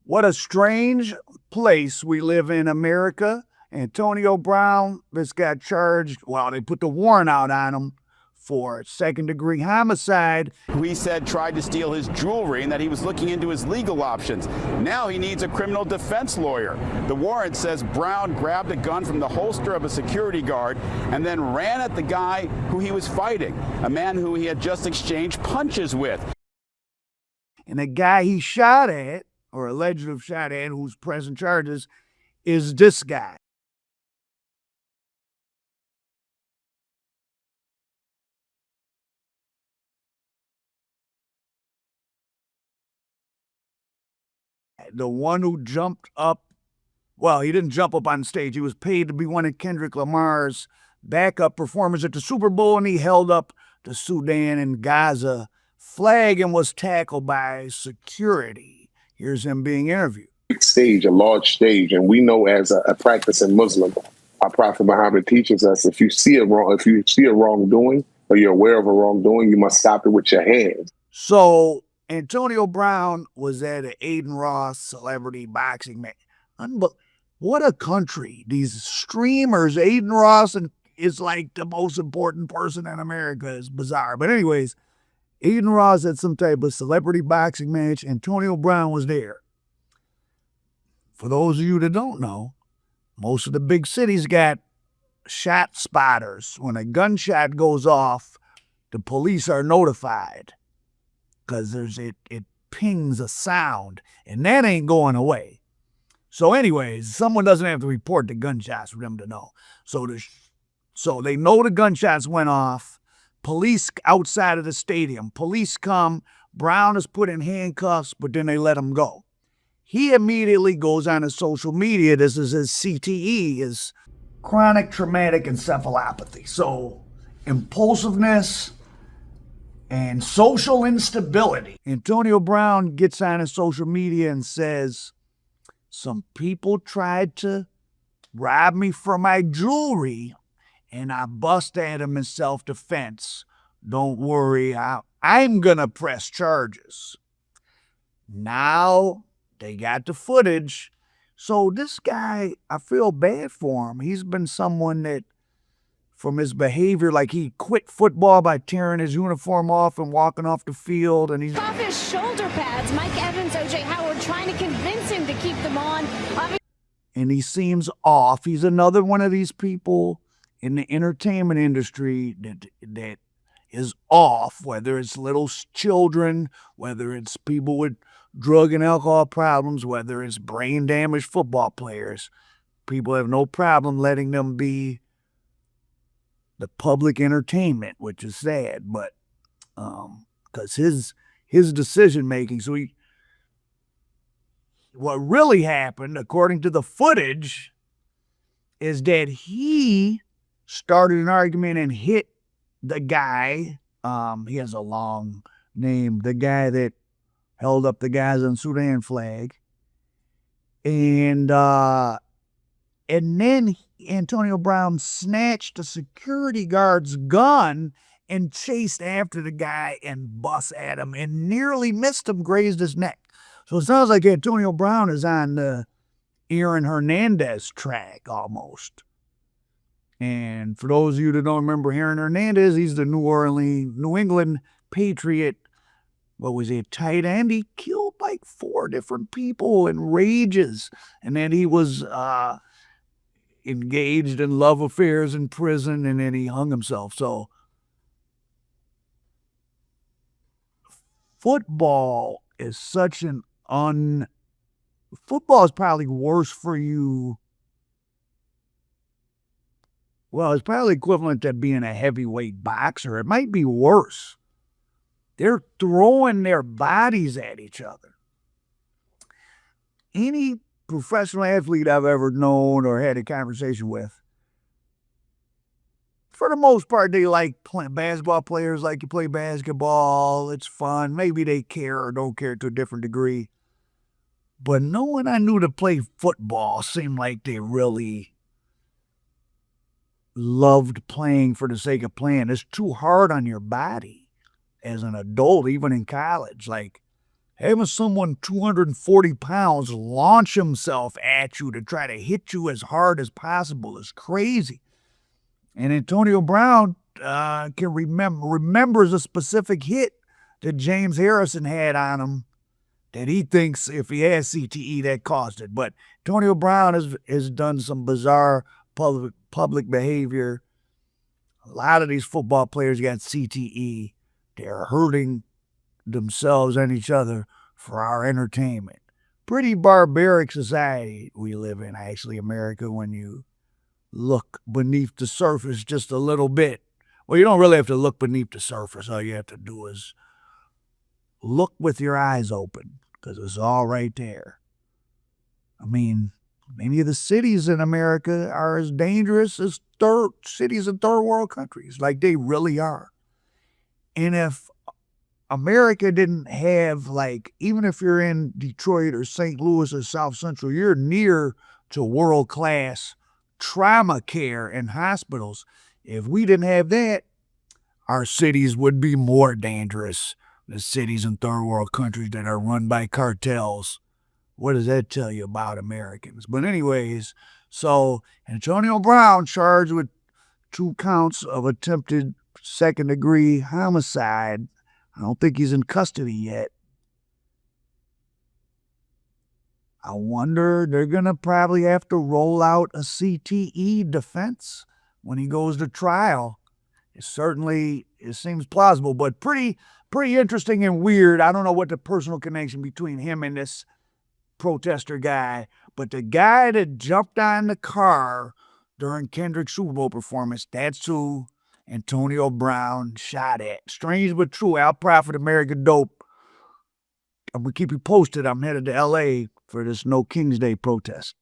What a strange place we live in, America. Antonio Brown just got charged. Well, they put the warrant out on him for second-degree homicide. Who he said tried to steal his jewelry and that he was looking into his legal options. Now he needs a criminal defense lawyer. The warrant says Brown grabbed a gun from the holster of a security guard and then ran at the guy who he was fighting, a man who he had just exchanged punches with. And the guy he shot at, or alleged to have shot at, who's pressing charges, is this guy. The one who jumped up, well, he didn't jump up on stage. He was paid to be one of Kendrick Lamar's backup performers at the Super Bowl, and he held up the Sudan and Gaza flag and was tackled by security. Here's him being interviewed. Stage, a large stage, and we know as a practicing Muslim, our Prophet Muhammad teaches us if you see a wrongdoing or you're aware of a wrongdoing, you must stop it with your hands. So Antonio Brown was at an Adin Ross celebrity boxing match. What a country. These streamers, Adin Ross is like the most important person in America. It's bizarre. But anyways, Adin Ross at some type of celebrity boxing match. Antonio Brown was there. For those of you that don't know, most of the big cities got shot spotters. When a gunshot goes off, the police are notified because it pings a sound, and that ain't going away. So anyways, someone doesn't have to report the gunshots for them to know. So they know the gunshots went off. Police outside of the stadium. Police come. Brown is put in handcuffs, but then they let him go. He immediately goes on his social media. This is his CTE, his chronic traumatic encephalopathy. So impulsiveness and social instability. Antonio Brown gets on his social media and says, some people tried to rob me for my jewelry, and I bust at him in self-defense. Don't worry, I'm going to press charges. Now they got the footage. So this guy, I feel bad for him. He's been someone that, from his behavior, like he quit football by tearing his uniform off and walking off the field. And he's off his shoulder pads. Mike Evans, O.J. Howard trying to convince him to keep them on. And he seems off. He's another one of these people in the entertainment industry that is off, whether it's little children, whether it's people with drug and alcohol problems, whether it's brain damaged football players. People have no problem letting them be the public entertainment, which is sad, but because his decision making. So what really happened, according to the footage, is that he started an argument and hit the guy. He has a long name. The guy that held up the Gaza and Sudan flag, and then Antonio Brown snatched a security guard's gun and chased after the guy and bust at him and nearly missed him, grazed his neck. So it sounds like Antonio Brown is on the Aaron Hernandez track almost. And for those of you that don't remember Aaron Hernandez, he's the New England Patriot. What was he, a tight end? He killed like 4 different people in rages. And then he was engaged in love affairs in prison, and then he hung himself. So football is such an football is probably worse for you. Well, it's probably equivalent to being a heavyweight boxer. It might be worse. They're throwing their bodies at each other. Any professional athlete I've ever known or had a conversation with, for the most part, they like basketball players like to play basketball. It's fun. Maybe they care or don't care to a different degree. But no one I knew to play football seemed like they really loved playing for the sake of playing. It's too hard on your body as an adult, even in college. Like, Having someone 240 pounds launch himself at you to try to hit you as hard as possible is crazy. And Antonio Brown remembers a specific hit that James Harrison had on him that he thinks if he has CTE that caused it. But Antonio Brown has done some bizarre public behavior. A lot of these football players got CTE. They're hurting themselves and each other for our entertainment. Pretty barbaric society we live in, actually, America, when you look beneath the surface just a little bit. Well, you don't really have to look beneath the surface. All you have to do is look with your eyes open, because it's all right there. I mean, many of the cities in America are as dangerous as cities in third world countries. Like, they really are. And if America didn't have, like, even if you're in Detroit or St. Louis or South Central, you're near to world-class trauma care and hospitals. If we didn't have that, our cities would be more dangerous than cities in third world countries that are run by cartels. What does that tell you about Americans? But anyways, so Antonio Brown charged with 2 counts of attempted second-degree homicide. I don't think he's in custody yet. I wonder, they're going to probably have to roll out a CTE defense when he goes to trial. It seems plausible, but pretty interesting and weird. I don't know what the personal connection between him and this protester guy, but the guy that jumped on the car during Kendrick's Super Bowl performance, that's who Antonio Brown shot at. Strange but true. Al Prophet, American Dope. I'm going to keep you posted. I'm headed to L.A. for this No King's Day protest.